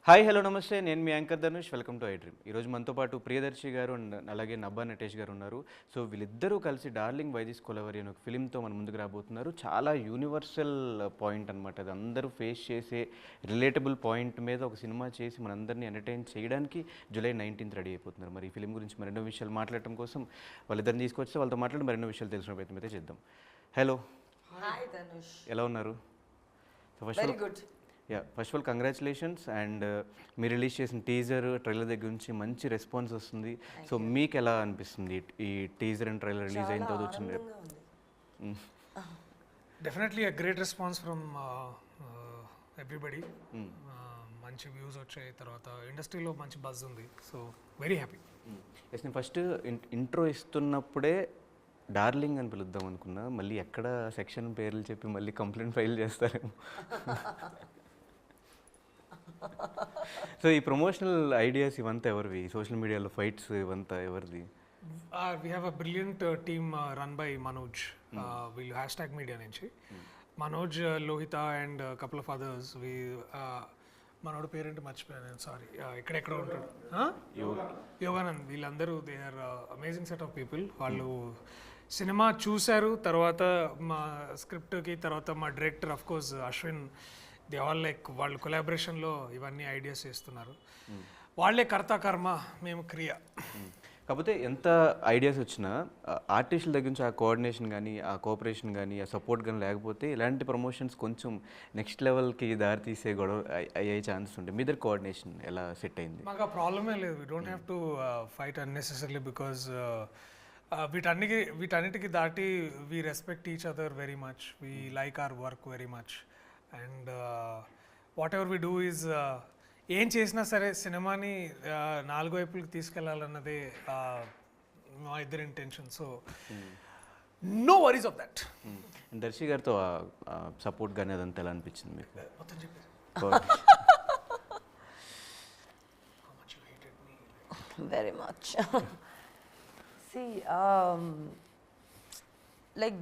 Hi hello నమస్తే, నేను మీ anchor Dhanush. Welcome to I dream. ఈరోజు మనతో పాటు ప్రియదర్శి గారు అండ్ అలాగే నబ్బా నటేష్ గారు ఉన్నారు. సో వీళ్ళిద్దరూ కలిసి డార్లింగ్ వై దిస్ కొలవరి అనే ఒక ఫిలింతో మన ముందుకు రాబోతున్నారు. చాలా యూనివర్సల్ పాయింట్ అనమాట. అది అందరూ ఫేస్ చేసే రిలేటబుల్ పాయింట్ మీద ఒక సినిమా చేసి మనందరినీ ఎంటర్టైన్ చేయడానికి జూలై 19th రెడీ అయిపోతున్నారు. మరి ఈ ఫిలిం గురించి మరెన్నో విషయాలు మాట్లాడటం కోసం వాళ్ళిద్దరిని తీసుకొస్తే వాళ్ళతో మాట్లాడి మరెన్నో విషయాలు తెలిసిన ప్రయత్నం అయితే చేద్దాం. Hello, hi Dhanush. ఎలా ఉన్నారు? Very good. First of all congratulations. And మీరు రిలీజ్ చేసిన టీజర్ ట్రైలర్ దగ్గర నుంచి మంచి రెస్పాన్స్ వస్తుంది. సో మీకు ఎలా అనిపిస్తుంది ఈ టీజర్ అండ్ ట్రైలర్ రిలీజ్ అయిన తర్వాత వచ్చింది? Definitely a great response from everybody. మంచి వ్యూస్ వచ్చాయి, తర్వాత ఇండస్ట్రీలో మంచి బజ్ ఉంది. So very happy. ఎస్, నేను ఫస్ట్ ఇంట్రో ఇస్తున్నప్పుడే డార్లింగ్ అని పిలుద్దాం అనుకున్నా. మళ్ళీ ఎక్కడ సెక్షన్ పేర్లు చెప్పి మళ్ళీ కంప్లైంట్ ఫైల్ చేస్తారేమో. సో ఈ ప్రమోషనల్ ఐడియాస్ ఇవంతా ఎవరివి? సోషల్ మీడియాలో ఫైట్స్ ఇవంతా ఎవరిది? We have a brilliant team run by Manoj. వీళ్ళు హ్యాష్ ట్యాగ్ మీడియా నుంచి Manoj, Lohitha and couple of others. మనోడు పేరెంట్ మర్చిపోయాను, సారీ. ఎక్కడెక్కడ ఉంటాడు, యోగానంద్. వీళ్ళందరూ they are amazing set of people. వాళ్ళు సినిమా చూశారు, తర్వాత మా స్క్రిప్ట్కి, తర్వాత మా director of course Ashwin, they all like వాళ్ళు కొలాబరేషన్లో ఇవన్నీ ఐడియాస్ చేస్తున్నారు. వాళ్ళే కర్త కర్మ, మేము క్రియ. కాకపోతే ఎంత ఐడియాస్ వచ్చినా ఆర్టిస్టుల దగ్గర నుంచి ఆ కోఆర్డినేషన్ కానీ, ఆ కోఆపరేషన్ కానీ, ఆ సపోర్ట్ కానీ లేకపోతే ఇలాంటి ప్రమోషన్స్ కొంచెం నెక్స్ట్ లెవెల్కి దారి తీసే గొడవ అయ్యే ఛాన్సెస్ ఉంటాయి. మీ దగ్గర కోఆర్డినేషన్ ఎలా సెట్ అయింది? మాకు ఆ ప్రాబ్లమే లేదు. We don't have to fight unnecessarily because వీటన్నిటికి దాటి we respect each other very much. We like our work very much. And whatever we do is ఏం చేసినా సరే సినిమాని నాలుగు వైపులకి తీసుకెళ్లాలన్నదే మా ఇద్దరి intention. So no worries of that. Darshi గారితో సపోర్ట్ కానీ అదంతా ఎలా అనిపించింది మీకు? మొత్తం చెప్పేసి వెరీ మచ్. See, like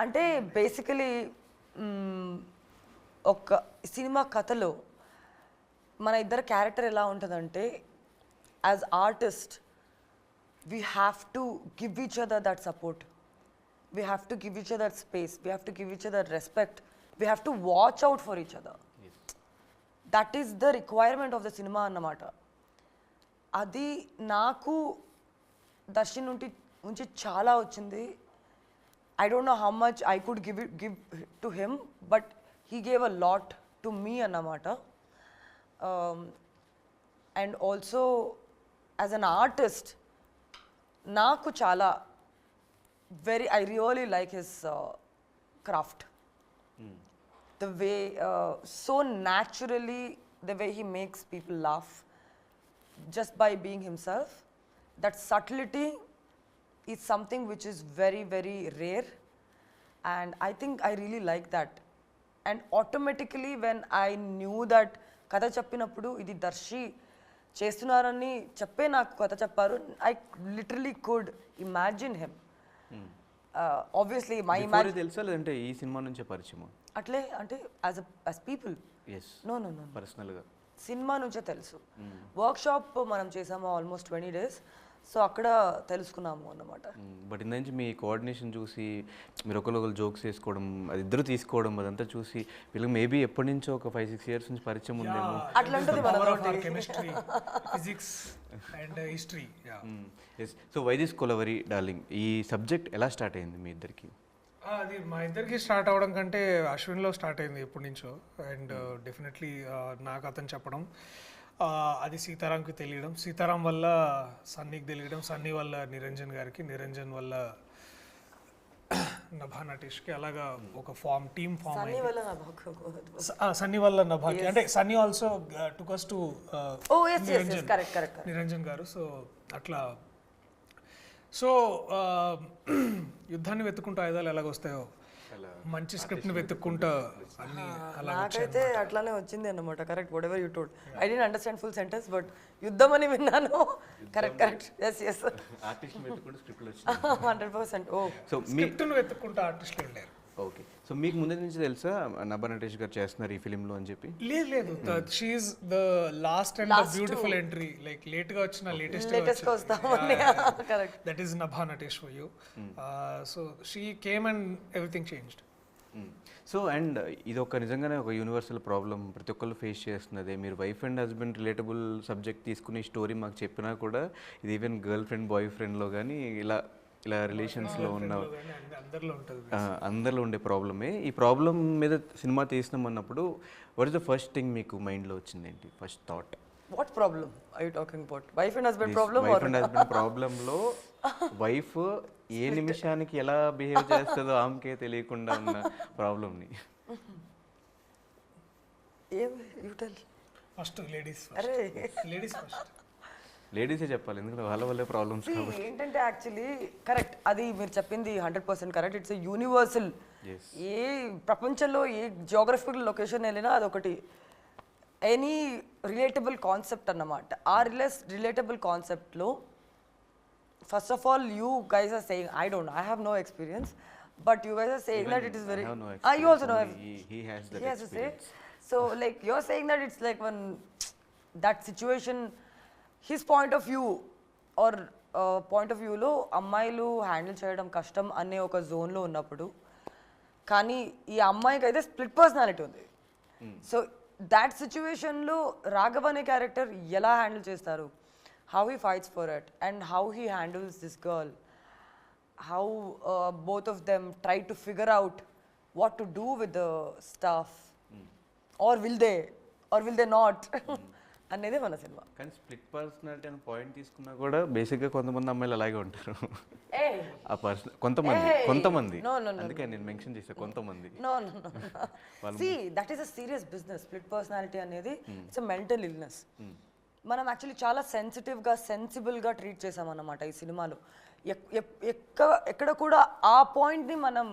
అంటే బేసికలీ ఒక సినిమా కథలో మన ఇద్దరు క్యారెక్టర్ ఎలా ఉంటుందంటే, as artist we have to give each other that support, we have to give each other space, we have to give each other respect, we have to watch out for each other. That is the requirement of the cinema అన్నమాట. అది నాకు దర్శన్ నుంచి చాలా వచ్చింది. I don't know how much I could give to him, but he gave a lot to me annamata. And also as an artist, naaku chala I really like his craft. The way so naturally, the way he makes people laugh just by being himself. That subtlety is something which is very, very rare, and I think I really like that. And automatically when I knew that katha cheppinappudu idi Darshi chestunarani cheppe naaku katha chepparu, I literally could imagine him. Obviously my imagine తెలుసా లేదంటే ఈ cinema నుంచే పరిచయమా? అట్లే అంటే as people. yes no personal గా cinema నుంచే తెలుసు. Work shop మనం చేసాము ఆల్మోస్ట్ 20 days. సో అక్కడ తెలుసుకున్నాము అన్నమాట. బట్ ఇంత నుంచి మీ కోఆర్డినేషన్ చూసి మీరు ఒకరు జోక్స్ వేసుకోవడం, అది ఇద్దరు తీసుకోవడం, అదంతా చూసి వీళ్ళకి మేబీ ఎప్పటి నుంచో ఒక 5-6 years నుంచి పరిచయం ఉందేమో. అట్లాంటిది chemistry, physics and history. So why this kolaveri darling, ఈ సబ్జెక్ట్ ఎలా స్టార్ట్ అయింది మీ ఇద్దరికి? అది మా ఇద్దరికి స్టార్ట్ అవ్వడం కంటే అశ్విన్లో స్టార్ట్ అయింది ఎప్పటి నుంచో. అండ్ డెఫినెట్లీ నాకు అతను చెప్పడం, అది సీతారాంకి తెలియడం, సీతారాం వల్ల సన్నీకి తెలియడం, సన్నీ వల్ల నిరంజన్ గారికి, నిరంజన్ వల్ల నభా నటేష్కి, అలాగా ఒక టీమ్ ఫామ్ సన్నీ వల్ల నభాకి. అంటే Sunny also took us to Niranjan గారు. సో అట్లా సో యుద్ధాన్ని వెతుక్కుంటూ ఆయుధాలు ఎలాగొస్తాయో మంచి స్క్రిప్ట్ని వెతుక్కుంటా అన్ని అలా నాకైతే అట్లానే వచ్చింది అన్నమాట. Correct, what ever you told. I don't understand full sentence, but యుద్ధం అని విన్నాను. కరెక్ట్. yes ఆర్టిస్ట్ వెతుక్కుంటూ స్క్రిప్ట్లు వచ్చింది. 100%. ఓ సో స్క్రిప్ట్ను వెతుక్కుంటూ ఆర్టిస్టులు వెళ్ళారు. ఓకే. సో మీకు ముందు నుంచి తెలుసా నభా నటేష్ గారు చేస్తున్నారు ఈ ఫిలింలో అని చెప్పి? లేదు she is the last and the beautiful entry, like late గా వచ్చిన లేటెస్ట్ గా వస్తామని. Correct. That is Nabha Natesh for you. So she came and everything changed. So and ఇది ఒక నిజంగానే ఒక యూనివర్సల్ ప్రాబ్లం ప్రతి ఒక్కళ్ళు ఫేస్ చేస్తున్నదే. మీరు wife and husband relatable subject తీసుకుని స్టోరీ మాకు చెప్పినా కూడా ఇది ఈవెన్ గర్ల్ ఫ్రెండ్ బాయ్ ఫ్రెండ్లో కానీ ఇలా ఇలా రిలేషన్స్లో ఉన్న అందరిలో ఉంటుంది. అందరిలో ఉండే ప్రాబ్లమే. ఈ ప్రాబ్లం మీద సినిమా తీసినాం అన్నప్పుడు what is the first thing మీకు మైండ్లో వచ్చిందేంటి, first thought? What problem are you talking about? Wife and husband problem? Wife and husband ప్రాబ్లంలో వైఫ్ ఏ నిమిషానికి ఎలా బిహేవ్ చేస్తుందో ఆమెకే తెలియకుండా ఉన్న ప్రాబ్లమ్ని. ఏం you tell. First ladies first. లేడీసే చెప్పాలి, ఎందుకంటే వాళ్ళ వల్లే ప్రాబ్లమ్స్ కాబట్టి. ఏంటంటే యాక్చువల్లీ కరెక్ట్, అది మీరు చెప్పింది 100% కరెక్ట్. It's a universal. ఏ ప్రపంచంలో ఏ జియోగ్రఫికల్ లొకేషన్ వెళ్ళినా అదొకటి ఎనీ రిలేటబుల్ కాన్సెప్ట్ అన్నమాట. ఆ రిలేటబుల్ కాన్సెప్ట్లో first of all you guys are saying, I have no experience, but you guys are saying that it is very, you also know, he has that experience. So like you're saying that it's like when that situation, his point of view or point of view లో అమ్మాయిలు handle చేయడం కష్టం అనే ఒక జోన్లో ఉన్నప్పుడు, కానీ ఈ అమ్మాయికి అయితే స్ప్లిట్ పర్సనాలిటీ ఉంది. సో దాట్ సిచ్యువేషన్లో రాఘవ్ అనే క్యారెక్టర్ ఎలా హ్యాండిల్ చేస్తారు, how he fights for it and how he handles this girl, how both of them try to figure out what to do with the stuff, or will they not అనేది మన cinema. కానీ split personality అనే point తీసుకున్నా కూడా బేసిక్గా కొంతమంది అమ్మాయిలు అలాగే ఉంటారు. ఆ పర్సన్ కొంతమంది అందుకే నేను మెన్షన్ చేస్తాను కొంతమంది. No. See, that is a serious business. Split personality అనేది ఇట్స్ a mental illness. మనం యాక్చువల్లీ చాలా సెన్సిబుల్గా ట్రీట్ చేసామన్నమాట ఈ సినిమాలో. ఎక్కడ కూడా ఆ పాయింట్ని మనం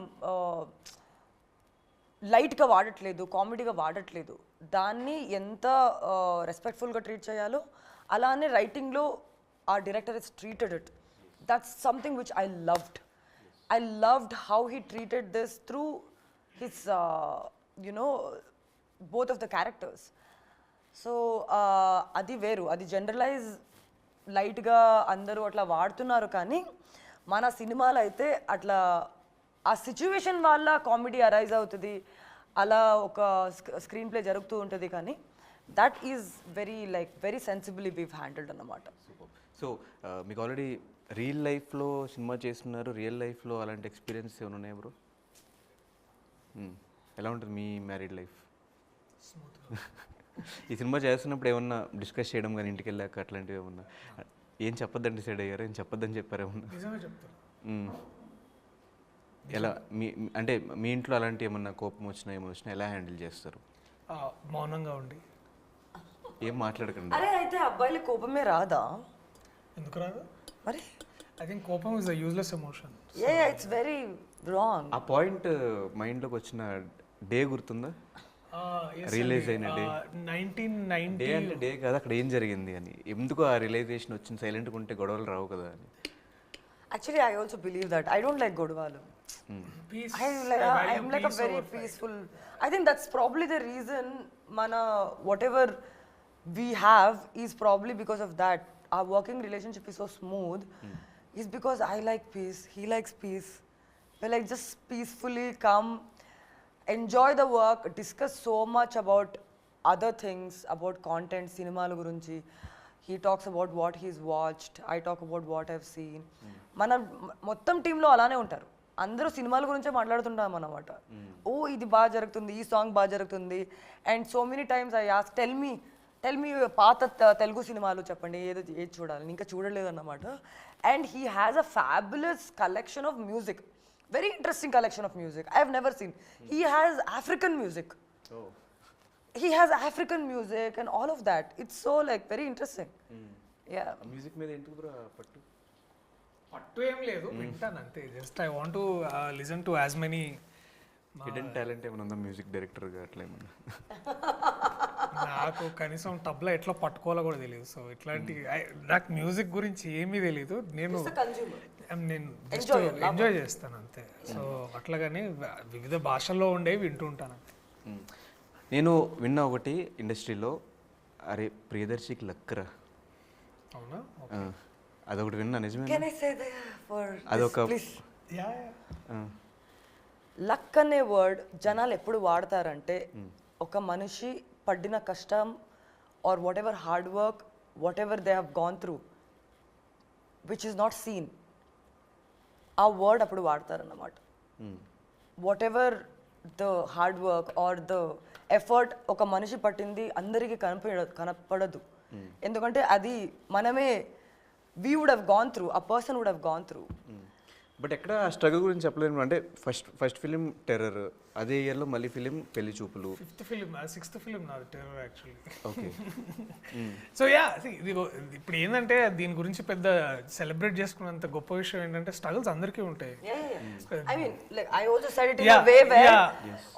లైట్గా వాడట్లేదు, కామెడీగా వాడట్లేదు. దాన్ని ఎంత రెస్పెక్ట్ఫుల్గా ట్రీట్ చేయాలో అలానే రైటింగ్లో ఆ director is treated it. That's something which I loved how he treated this through his both of the characters. So అది వేరు, అది జనరలైజ్ లైట్గా అందరూ అట్లా వాడుతున్నారు. కానీ మన సినిమాలో అయితే అట్లా ఆ సిచ్యువేషన్ వల్ల కామెడీ అరైజ్ అవుతుంది, అలా ఒక స్క్రీన్ ప్లే జరుగుతూ ఉంటుంది. కానీ that is very sensibly we've handled అన్నమాట. సో మీకు ఆల్రెడీ రియల్ లైఫ్లో సినిమా చేస్తున్నారు. రియల్ లైఫ్లో అలాంటి ఎక్స్పీరియన్స్ ఏమైనా ఉన్నాయి బ్రో? ఎలా ఉంటుంది మీ మ్యారీడ్ లైఫ్? ఈ సినిమా చేస్తున్నప్పుడు ఏమన్నా డిస్కస్ చేయడం కానీ ఇంటికి వెళ్ళాక అట్లాంటివి ఏమన్నా, ఏం చెప్పొద్దని డిసైడ్ అయ్యారు, ఏం చెప్పొద్దని చెప్పారు ఏమన్నా? ఎలా అంటే మీ ఇంట్లో అలాంటి ఏమన్నా కోపం వచ్చినా ఎలా హ్యాండిల్ చేస్తారు? మౌనంగా ఉండి ఏం మాట్లాడకండి. అరే అయితే అబ్బాయిల కోపమే రాదా? ఎందుకు రాదు మరి? ఐ థింక్ కోపం is a useless emotion. It's very wrong. ఆ పాయింట్ మైండ్లోకి వచ్చిన డే గుర్తుందా? రియలైజ్ అయిన డే? 1990. డే అంటే డే కాదు, అక్కడ ఏం జరిగింది అని, ఎందుకు ఆ రియలైజేషన్ వచ్చింది? సైలెంట్గా ఉంటే గొడవలు రావు కదా అని. Actually, I also believe that. I don't like Godwalu. I'm like a very peaceful. I think that's probably the reason whatever we have is probably because of that. Our working relationship is so smooth. Is because I like peace. He likes peace. We're like just peacefully come, enjoy the work, discuss so much about other things, about content, cinema gurunchi. He talks about what he's watched. I talk about what I've seen. మనం మొత్తం టీంలో అలానే ఉంటారు. అందరూ సినిమాల గురించే మాట్లాడుతుంటాం అన్నమాట. ఓ ఇది బాగా జరుగుతుంది, ఈ సాంగ్ బాగా జరుగుతుంది. And so many times I ask, tell me పాత తెలుగు సినిమాలు చెప్పండి, ఏది చూడాలి, ఇంకా చూడలేదు అన్నమాట. And he has a fabulous collection of music, very interesting collection of music I have never seen. He has African music. He has African music and all of that. It's so like very interesting. Yeah. Music మీద ఎందుకు bro పట్టు ఏం లేదు, వింటాను అంతే. Just I want to listen to as many. Hidden talent ఏమైనా ఉందా music డైరెక్టర్గా అట్లా ఏమన్నా? నాకు కనీసం తబలా ఎట్లా పట్టుకోవాలో కూడా తెలియదు. సో ఇట్లాంటి నాకు మ్యూజిక్ గురించి ఏమీ తెలియదు. నేను నేను జస్ట్ ఎంజాయ్ చేస్తాను అంతే. సో అట్లాగని వివిధ భాషల్లో ఉండేవి వింటూ ఉంటాను అంతే. నేను విన్న ఒకటి ఇండస్ట్రీలో, అరే ప్రియదర్శికి లక్కరా, అవునా? అదొకటి విన్నా, నిజమే? Can I say that for అదొక please? యా లక్ అనే వర్డ్ జనాలు ఎప్పుడు వాడతారంటే ఒక మనిషి పడిన కష్టం or whatever hard work, whatever they have gone through which is not seen, ఆ వర్డ్ అప్పుడు వాడతారన్నమాట. Whatever the hard work or the effort ఒక మనిషి పట్టింది అందరికీ కనపడదు. ఎందుకంటే అది మనమే we would have gone through, ఆ person would have gone through. But ఎక్కడ ఆ స్ట్రగుల్ గురించి చెప్పలేను. అంటే ఫస్ట్ ఫిలిం టెర్రర్, అదే ఇయర్లో మళ్ళీ ఫిలిం పెళ్లి చూపులు, సిక్స్త్ ఫిలిం నాది terror actually. Okay. So yeah, ఇది ఇప్పుడు ఏంటంటే దీని గురించి పెద్ద సెలబ్రేట్ చేసుకున్నంత గొప్ప విషయం ఏంటంటే స్ట్రగుల్స్ అందరికీ ఉంటాయి. I mean, like I also said it in a way where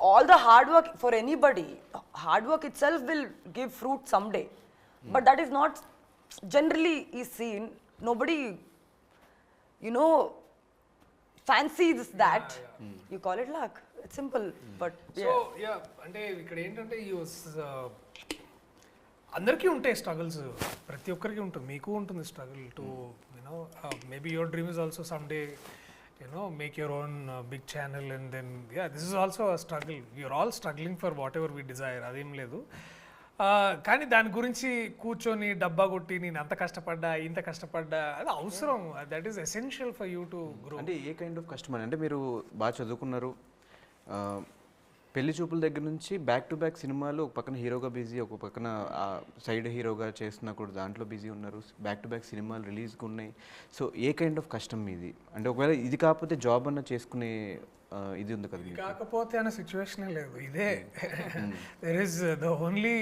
all the hard work for anybody, hard work itself will give fruit someday. But that is not generally is seen. Nobody, you know, fancies that. You call it luck. It's simple, but so yeah, అంటే ఇక్కడ ఏంటంటే అందరికీ ఉంటాయి struggles, ప్రతి ఒక్కరికి ఉంటుంది, మీకు ఉంటుంది struggle to you know maybe your dream is also some day make your own big channel and then yeah this is also a struggle. You are all struggling for whatever we desire, అదేం లేదు. కానీ దాని గురించి కూర్చొని డబ్బా కొట్టి నేను అంత కష్టపడ్డా ఇంత కష్టపడ్డా అది అవసరం, that is essential for you to grow. అంటే ఏ కైండ్ ఆఫ్ కష్టం అంటే మీరు బాగా చదువుకున్నారు, పెళ్లి చూపుల దగ్గర నుంచి బ్యాక్ టు బ్యాక్ సినిమాలు, ఒక పక్కన హీరోగా బిజీ, ఒక పక్కన సైడ్ హీరోగా చేస్తున్నా కూడా దాంట్లో బిజీ ఉన్నారు, బ్యాక్ టు బ్యాక్ సినిమాలు రిలీజ్గా ఉన్నాయి. సో ఏ కైండ్ ఆఫ్ కష్టం ఇది? అంటే ఒకవేళ ఇది కాకపోతే జాబ్ అన్న చేసుకునే ఇది ఉంది కదా మీకు? కాకపోతే అనే సిచ్యువేషనే లేదు, ఇదే. There is the only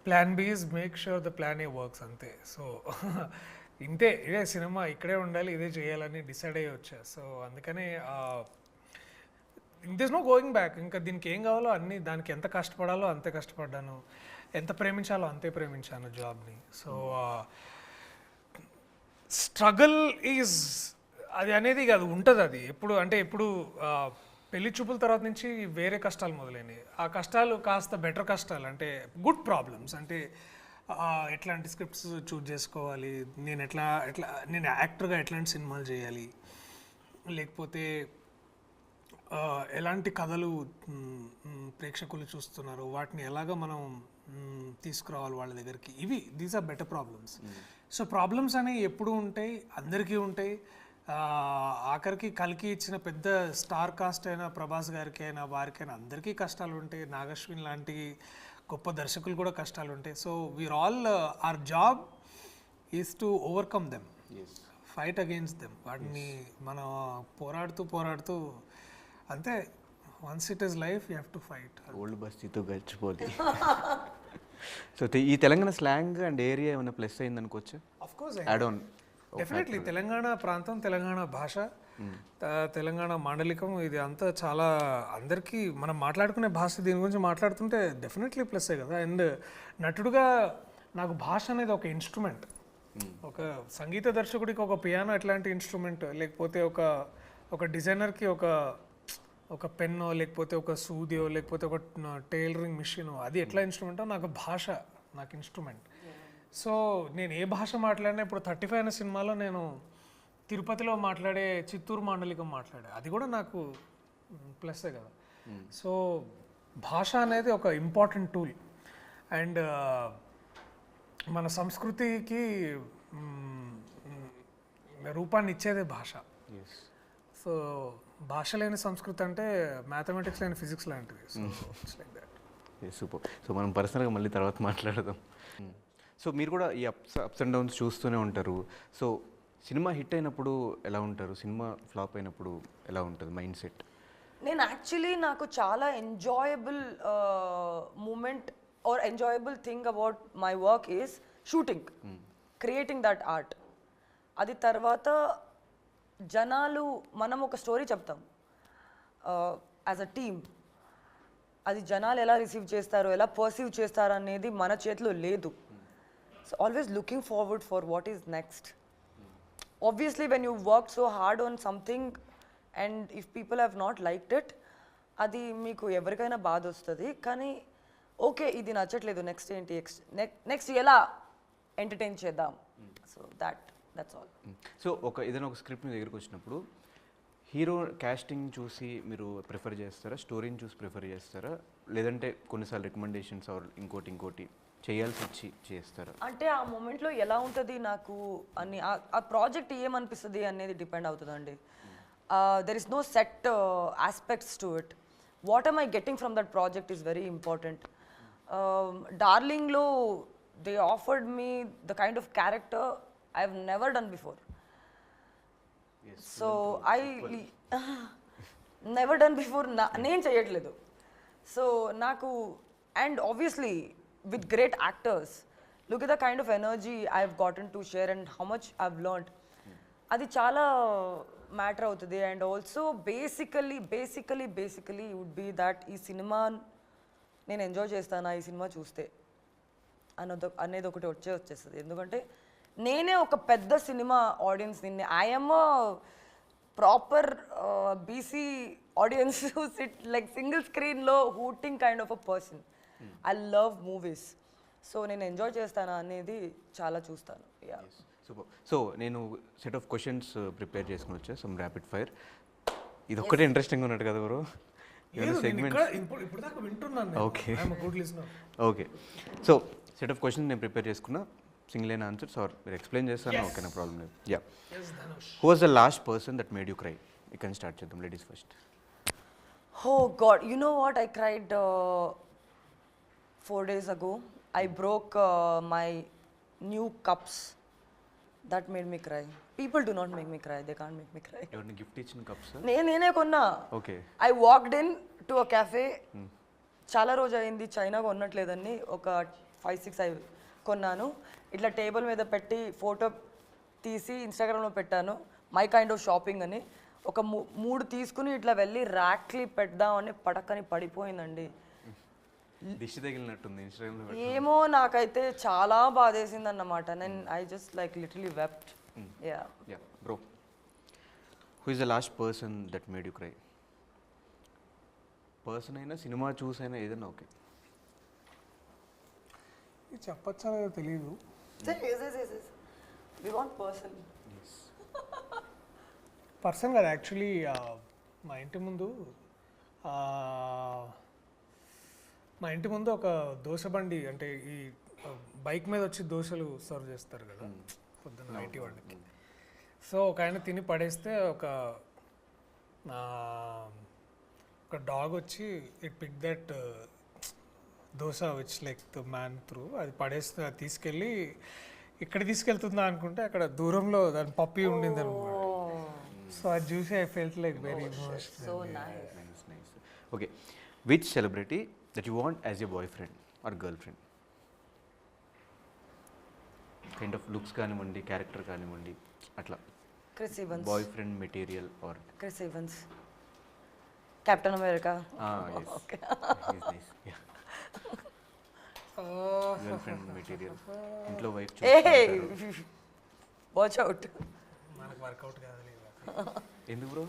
plan B is make sure the plan A works, అంతే. సో ఇంతే, ఇదే సినిమా, ఇక్కడే ఉండాలి, ఇదే చేయాలని డిసైడ్ అయ్యి వచ్చా. సో అందుకనే దిస్ నో గోయింగ్ బ్యాక్. ఇంకా దీనికి ఏం కావాలో అన్నీ, దానికి ఎంత కష్టపడాలో అంతే కష్టపడ్డాను, ఎంత ప్రేమించాలో అంతే ప్రేమించాను జాబ్ని. సో స్ట్రగుల్ ఈజ్ అది అనేది కాదు, ఉంటుంది అది ఎప్పుడు. అంటే ఎప్పుడు పెళ్లి చూపుల తర్వాత నుంచి వేరే కష్టాలు మొదలైనవి. ఆ కష్టాలు కాస్త బెటర్ కష్టాలు, అంటే గుడ్ ప్రాబ్లమ్స్. అంటే ఎట్లాంటి స్క్రిప్ట్స్ చూజ్ చేసుకోవాలి, నేను నేను యాక్టర్గా ఎట్లాంటి సినిమాలు చేయాలి, లేకపోతే ఎలాంటి కథలు ప్రేక్షకులు చూస్తున్నారు, వాటిని ఎలాగ మనం తీసుకురావాలి వాళ్ళ దగ్గరికి, these are better problems. So problems అనేవి ఎప్పుడు ఉంటాయి, అందరికీ ఉంటాయి. ఆఖరికి కల్కి ఇచ్చిన పెద్ద స్టార్ కాస్ట్ అయినా ప్రభాస్ గారికి అయినా వారికైనా అందరికీ కష్టాలు ఉంటాయి. నాగశ్విన్ లాంటి గొప్ప దర్శకులు కూడా కష్టాలు ఉంటాయి. So we are all, our job is to overcome them, fight against them. వాటిని మనం పోరాడుతూ అంతే. Once it is life you have to fight. Old బస్తీతో గడిచిపోతే. సో ఈ తెలంగాణ స్లాంగ్ అండ్ ఏరియా ఏమైనా ప్లస్ అయింది అనుకోవచ్చు? Of course, add on definitely. Telangana ప్రాంతం, తెలంగాణ భాష, తెలంగాణ మాండలికం, ఇది అంతా చాలా అందరికీ మనం మాట్లాడుకునే భాష. దీని గురించి మాట్లాడుతుంటే డెఫినెట్లీ ప్లస్సే కదా. అండ్ నటుడుగా నాకు భాష అనేది ఒక ఇన్స్ట్రుమెంట్. ఒక సంగీత దర్శకుడికి ఒక పియానో ఎట్లాంటి ఇన్స్ట్రుమెంట్, లేకపోతే ఒక డిజైనర్కి ఒక పెన్నో, లేకపోతే ఒక సూదియో, లేకపోతే ఒక టైలరింగ్ మిషనో, అది ఎట్లా ఇన్స్ట్రుమెంటో నాకు భాష నాకు ఇన్స్ట్రుమెంట్. సో నేను ఏ భాష మాట్లాడినా, ఇప్పుడు 35 అనే సినిమాలో నేను తిరుపతిలో మాట్లాడే చిత్తూరు మాండలికం మాట్లాడే, అది కూడా నాకు ప్లస్సే కదా. సో భాష అనేది ఒక ఇంపార్టెంట్ టూల్. అండ్ మన సంస్కృతికి రూపాన్ని ఇచ్చేదే భాష. సో భాష లేని సంస్కృతి అంటే మ్యాథమెటిక్స్ లేని ఫిజిక్స్ లాంటిది. So it's like that. Super. So మనం పర్సనల్గా మళ్ళీ తర్వాత మాట్లాడదాం. సో మీరు కూడా ఈ అప్స్ అండ్ డౌన్స్ చూస్తూనే ఉంటారు. సో సినిమా హిట్ అయినప్పుడు ఎలా ఉంటారు, సినిమా ఫ్లాప్ అయినప్పుడు ఎలా ఉంటుంది మైండ్ సెట్? నేను యాక్చువల్లీ నాకు చాలా enjoyable moment or enjoyable thing about my work is shooting, creating that art. అది తర్వాత జనాలు, మనం ఒక స్టోరీ చెప్తాం యాజ్ అ టీమ్, అది జనాలు ఎలా రిసీవ్ చేస్తారో, ఎలా పర్సీవ్ చేస్తారో అనేది మన చేతిలో లేదు. So always looking forward for what is next. obviously when you worked so hard on something and if people have not liked it, అది మీకు ఎవరికైనా బాధ వస్తుంది. కానీ ఓకే ఇది నచ్చట్లేదు, నెక్స్ట్ ఏంటి, నెక్స్ట్ ఎలా ఎంటర్టైన్ చేద్దాం. So that's all. సో ఏదైనా ఒక స్క్రిప్ట్ మీ దగ్గరికి వచ్చినప్పుడు హీరో క్యాస్టింగ్ చూసి మీరు ప్రిఫర్ చేస్తారా, స్టోరీని చూసి ప్రిఫర్ చేస్తారా, లేదంటే కొన్నిసార్లు రికమెండేషన్స్ ఆర్ ఇంకోటి చేయాల్సి వచ్చి చేస్తారా? అంటే ఆ మూమెంట్లో ఎలా ఉంటుంది నాకు అని, ఆ ప్రాజెక్ట్ ఏమనిపిస్తుంది అనేది డిపెండ్ అవుతుందండి. There is no set aspects to it. What am I getting from that project is very important. డార్లింగ్లో they offered me the kind of character I've never done before. So I never done before, నేను చేయట్లేదు. So నాకు, and obviously with great actors, look at the kind of energy I've gotten to share and how much I've learned. అది చాలా matter అవుతుంది. And also basically would be that ఈ cinema నేను enjoy చేస్తానా ఈ సినిమా చూస్తే అనేది ఒకటి వచ్చేస్తుంది. ఎందుకంటే నేనే ఒక పెద్ద cinema audience, I'm proper BC audience sit like single స్క్రీన్లో hooting kind of a person. I love movies. So నేను ఎంజాయ్ చేస్తానా అనేది చాలా చూస్తాను. సూపర్. సో నేను సెట్ ఆఫ్ క్వశ్చన్స్ ప్రిపేర్ చేసుకుని వచ్చా, సమ్ ర్యాపిడ్ ఫైర్. ఇది ఒక్కటే ఇంట్రెస్టింగ్ ఉన్నట్టు కదా బ్రో? ఇప్పుడు దాకా వింటున్నాను. Okay okay. So set of questions నేను ప్రిపేర్ చేసుకున్నా, సింగిల్ అయిన ఆన్సర్స్ ఆర్ మీరు ఎక్స్ప్లెయిన్ చేస్తాను. ఓకేనా, ప్రాబ్లం లేదు. Yeah. Who was the last person that made you cry? You can start చేద్దాం, ladies first. Oh God, you know what? I cried 4 days ago. I broke my new cups. That made me cry. People do not make me cry. They can't make me cry. ఎవరిని gift ఇచ్చిన cups? నేనే కొన్నా. Okay. I walked in to a cafe. చాలా రోజు అయింది China కొన్నట్లేదని ఒక 5-6 అవి కొన్నాను. ఇట్లా టేబుల్ మీద పెట్టి ఫోటో తీసి ఇన్స్టాగ్రామ్లో పెట్టాను, మై కైండ్ ఆఫ్ షాపింగ్ అని. ఒక 3 తీసుకుని ఇట్లా వెళ్ళి ర్యాక్లీ పెడదామని పడకని పడిపోయిందండి. దిష్టి తగిలినట్టుంది ఇన్స్టాగ్రామ్లో. ఏమో నాకైతే చాలా బాధేసింది అన్నమాట. నేను I just like literally wept. Yeah. Bro, who is the last person that made you cry? Person అయినా సినిమా చూసైనా ఏదైనా ఓకే. ఇది చెప్పచ్చా లేదో తెలియదు. వి వాంట్ పర్సన్ కాదు యాక్చువల్లీ. మా ఇంటి ముందు ఒక దోశ బండి, అంటే ఈ బైక్ మీద వచ్చి దోశలు సర్వ్ చేస్తారు కదా పొద్దున్న ఐటీ వాళ్ళకి. సో ఒక ఆయన తిని పడేస్తే ఒక డాగ్ వచ్చి it pick that dosa which like the man through, అది పడేస్తే అది తీసుకెళ్ళి ఇక్కడ తీసుకెళ్తుందా అనుకుంటే అక్కడ దూరంలో దాని పప్పి ఉండింది అనమాట. సో అది చూసి I felt like very so nice. Okay, which celebrity that you want as a boyfriend or girlfriend? Kind of looks కానివ్వండి, క్యారెక్టర్ కానివ్వండి, అట్లా. Chris Evans. Boyfriend material or Chris Evans, captain America. Okay, nice. Yeah. Girlfriend material, ఇంట్లో wife. Watch out. మనకు work out కాదు. ఎందుకు bro?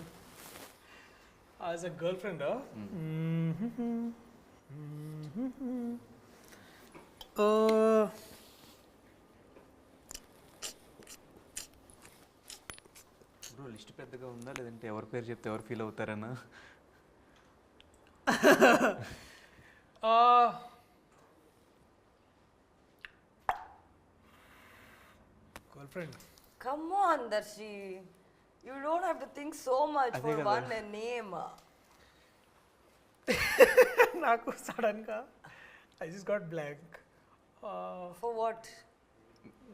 As a girlfriend bro, list పెద్దగా ఉందా, లేదంటే ఎవరి పేరు చెప్తే ఎవరు feel అవుతారన్నా? Girl friend. Come on, Darshi. You don't have to think so much for one name. నాకు సడన్గా I just got blank. For what?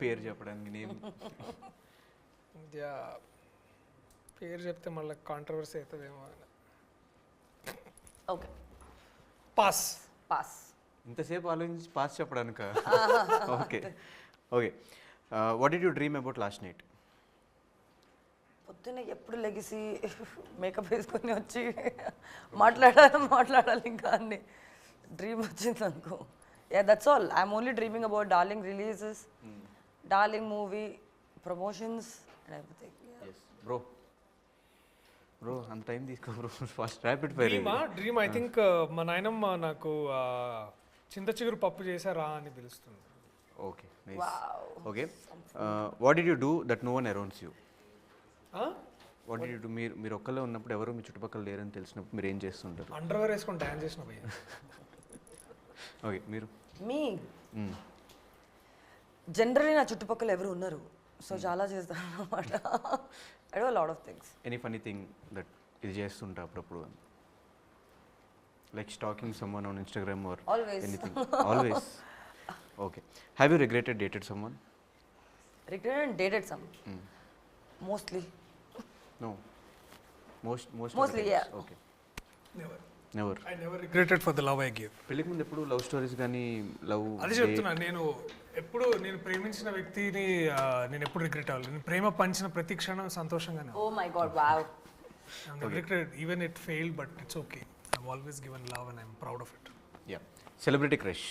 పేరు చెప్పడానికి నేమ్. యా, పేరు చెప్తే మళ్ళీ కాంట్రవర్సీ అవుతుందేమో. Okay. పాస్. ఇంతసేపు ఆలోచించి పాస్ చెప్పడానిక? Okay. Okay, what did you dream about last night? పొద్దున్న ఎప్పుడు లెగిసి మేకప్ వేసుకొని వచ్చి మాట్లాడాలి ఇంకా అన్ని డ్రీమ్ వచ్చింది అనుకో. Yeah, that's all. I'm only dreaming about Darling releases, Darling movie promotions, and everything. Yeah. Yes bro అంత టైం తీసుకో bro first rapid fire dream I think మా నాయనమ్మ నాకు చింత చిగురు పప్పు చేశారా అని పిలుస్తుంది. Okay nice okay what did you do that no one arounds you? What did you do? మీరు ఒక్కళ్ళే ఉన్నప్పుడు ఎవరు మీ చుట్టుపక్కల లేరని తెలిసినప్పుడు మీరు ఏం చేస్తుంటారు? అండర్వేర్ వేసుకొని డ్యాన్స్ చేసిన భయ్య. ఓకే మీరు Me, generally నా చుట్టుపక్కల ఎవరు ఉన్నారు, సో చాలా చేస్తాను అన్నమాట. I do lot of things. Any funny thing that ఇది చేస్తుంటా అప్పుడప్పుడు, like stalking someone on Instagram or Always. Anything? Always. Okay. Have you regretted dated someone? Regretted and dated some. Mostly. No most Mostly, yeah. Okay. Never. Never. I never regretted for the love I gave. పెళ్ళికి ముందు ఎప్పుడు love stories కానీ love అది చెప్తున్నా, నేను ప్రేమించిన వ్యక్తిని నేను ఎప్పుడు రిగ్రెట్ అవ్వలేదు. నేను ప్రేమ పంచిన ప్రతి క్షణం సంతోషంగానే. Oh my God, wow. I'm never regretted, even it failed, but it's okay. I've always given love and I'm proud of it. Yeah. Celebrity crush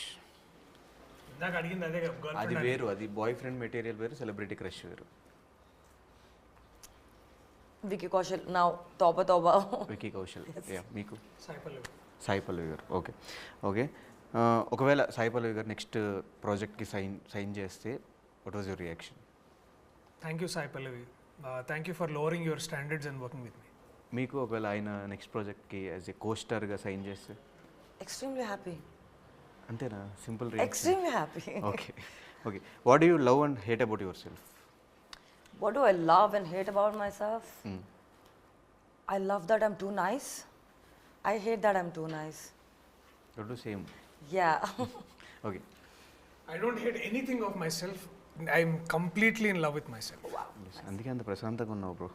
ఇందాక అడిగింది అదే గర్ల్ అది వేరు, అది బాయ్ ఫ్రెండ్ మెటీరియల్ వేరు, సెలబ్రిటీ క్రష్ వేరు. Vicky Kaushal, now Tauba Tauba. Vicky Kaushal. Yeah. మీకు? Saipalli. Sai Pallavi garu. Okay okay. ఒకవేళ సాయి పల్లవి గారు నెక్స్ట్ ప్రాజెక్ట్కి సైన్ చేస్తే what was your reaction? Thank you Sai Pallavi, thank you for lowering your standards and working with me. మీకు ఒకవేళ ఆయన next ప్రాజెక్ట్కి యాజ్ ఏ కోస్టార్గా సైన్ చేస్తే? Extremely happy. అంతేనా? Simple reaction. Extremely happy. Okay okay. What do you love and hate about your self? What do I love and hate about myself? I love that I'm too nice. I hate that I'm too nice. రెండు same. Yeah. Okay. I don't hate anything of myself. I'm completely in love with myself. అందుకే అంత ప్రశాంతంగా ఉన్నావు bro.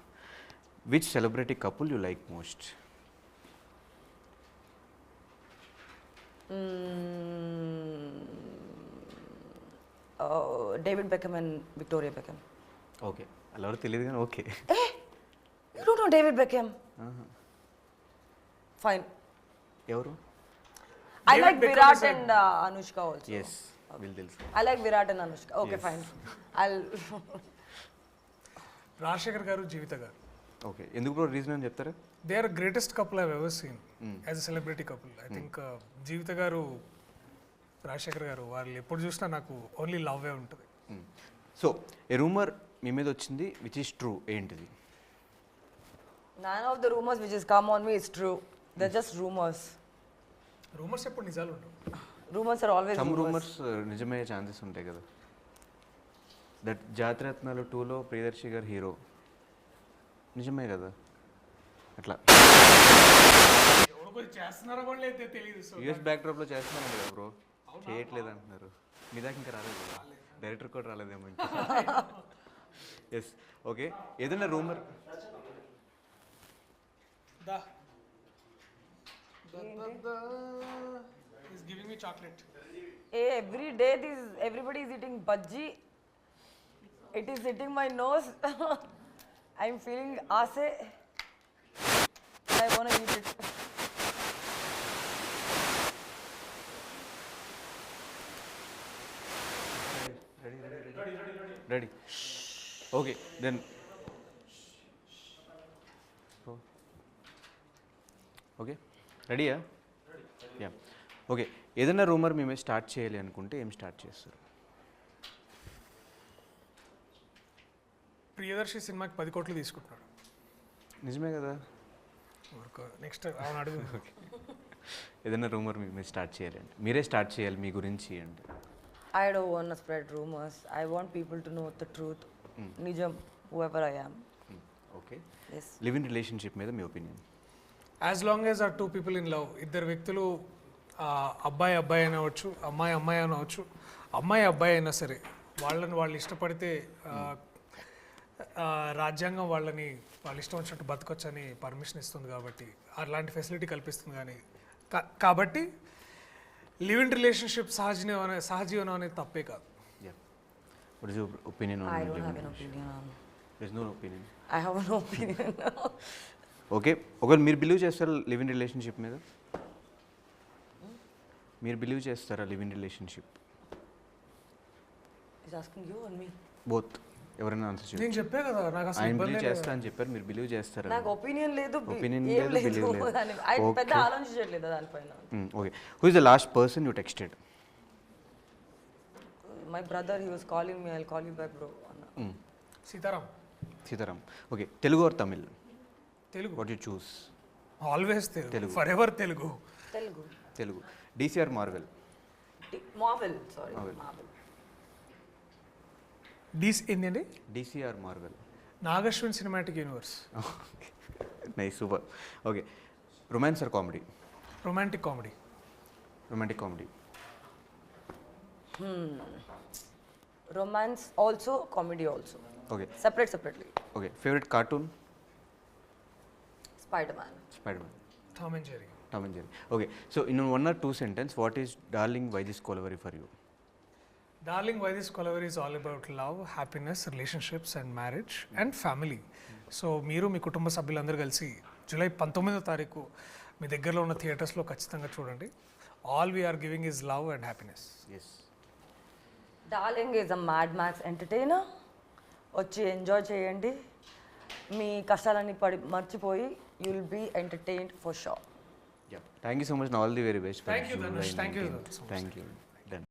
Which celebrity couple you like most? David Beckham and Victoria Beckham. Okay. అలా ఎవరు తెలియదు కానీ okay. You don't know David Beckham? Fine. ఎవరు? I David like Beckham Virat is a- and Anushka also. Yes వీళ్ళు తెలుసు. I like Virat and Anushka. Okay, Yes. fine. I'll. Rajasekhar గారు, జీవిత గారు, okay. ఎందుకు బ్రో రీజన్ అని చెప్తారా? They are greatest couple I've ever seen as a celebrity couple. I think Jeevitha garu, Rajasekhar గారు, వాళ్ళు ఎప్పుడు చూసినా నాకు ఓన్లీ లవ్వే ఉంటుంది. సో ఏ రూమర్ మీ మీద వచ్చింది విచ్ ఈస్ ట్రూ, ఏంటిది? None of the rumors which has come on me is true. They're just rumors. Rumours ఎప్పుడు నిజాలు ఉండవు. Rumors are always some rumors. Rumours నిజమయ్యే ఛాన్సెస్ ఉంటాయి కదా. దట్ జాతిరత్నాలు 2లో ప్రియదర్శి గారు హీరో, నిజమే కదా అట్లా. ఎవరు కొంచెం చేస్తున్నారో కూడా లేదు తెలియదు. సో యూఎస్ బ్యాక్డ్రాప్లో చేస్తున్నాను కదా బ్రో, చేయట్లేదు అంటున్నారు. మీ దాకా ఇంకా రాలేదు కదా, డైరెక్టర్ కూడా రాలేదేమో ఇంకా. Yes okay. ఏదైనా rumour He's giving me chocolate. Hey, every day everybody is eating bhaji. It is hitting my nose. I'm feeling aase. I want to eat it. Ready? Okay then okay రెడీయా? Yeah okay. ఏదైనా rumour మేమే start చేయాలి అనుకుంటే ఏం start చేస్తారు? ప్రియదర్శి సినిమాకి 10 కోట్లు తీసుకుంటున్నాడు. నిజమే కదా? నెక్స్ట్ అవును అడుగు. ఏదైనా రూమర్ మేమే స్టార్ట్ చేయాలి అంటే మీరే స్టార్ట్ చేయాలి మీ గురించి అంటే? I don't want to spread rumors. I want people to know the truth. Nijam, whoever I am. Okay. Yes. Live in relationship మీద మీ opinion? As long as are 2 people in love, ఇద్దరు వ్యక్తులు, అబ్బాయి అబ్బాయి అనవచ్చు, అమ్మాయి అమ్మాయి అనవచ్చు, అమ్మాయి అబ్బాయి అయినా సరే వాళ్ళని వాళ్ళు ఇష్టపడితే రాజ్యాంగం వాళ్ళని వాళ్ళు ఇష్టం వచ్చినట్టు బతకొచ్చని పర్మిషన్ ఇస్తుంది కాబట్టి అలాంటి ఫెసిలిటీ కల్పిస్తుంది. కానీ కాబట్టి లివ్ ఇన్ రిలేషన్షిప్ సహజీవనం అనేది తప్పే కాదు. What is your opinion on I don't live have in an opinion on. There is no opinion. I have no opinion. Okay. ఒకవేళ మీరు బిలీవ్ చేస్తారా లివ్ ఇన్ రిలేషన్షిప్ మీద? మీరు బిలీవ్ చేస్తారా live in relationship? He's asking you or me? Both. ఎవరైనా answer చేయండి. నేను చెప్పే కదా నాకు అసలు ఆయన ఇబ్బంది బిలీవ్ చేస్తా అని చెప్పారు, మీరు బిలీవ్ చేస్తారా? నాకు ఒపీనియన్ లేదు Opinion ఏం లేదు, లేదు believe లేదు. దాని పెద్ద ఆలోచించట్లేదు దానిపైన. Okay, who is the last person you texted? My brother he was calling me, I call you back bro అన్న. Sitaram. Sitaram. Okay, Telugu or Tamil? Telugu. What you choose? Always Telugu, forever Telugu. Telugu. Telugu. DC or Marvel? Marvel, sorry Marvel. ఏంటండి? DC or Marvel? Nagashwin cinematic universe. Nice, super. Okay, romance or comedy? Romantic comedy. Romantic comedy. Romance also, comedy also, okay. separately. Okay, favourite cartoon? Spider-Man. Spider-man. Tom and Jerry. Tom and Jerry. Okay, so in 1 or 2 sentence, what is Darling Why This Kolvari for you? Darling, Why This Kollaveri is all about love, happiness, relationships and marriage and family. So మీరు మీ కుటుంబ సభ్యులందరూ కలిసి July 19వ తారీఖు మీ దగ్గరలో ఉన్న థియేటర్స్లో ఖచ్చితంగా చూడండి. All we are giving is love and happiness. Yes. Darling is a Mad Max entertainer. వచ్చి ఎంజాయ్ చేయండి, మీ కష్టాలన్నీ మర్చిపోయి you will be entertained for sure. Yeah. Thank you so much and all the very best. Thank you, Dhanush. Thank you so much. Thank you.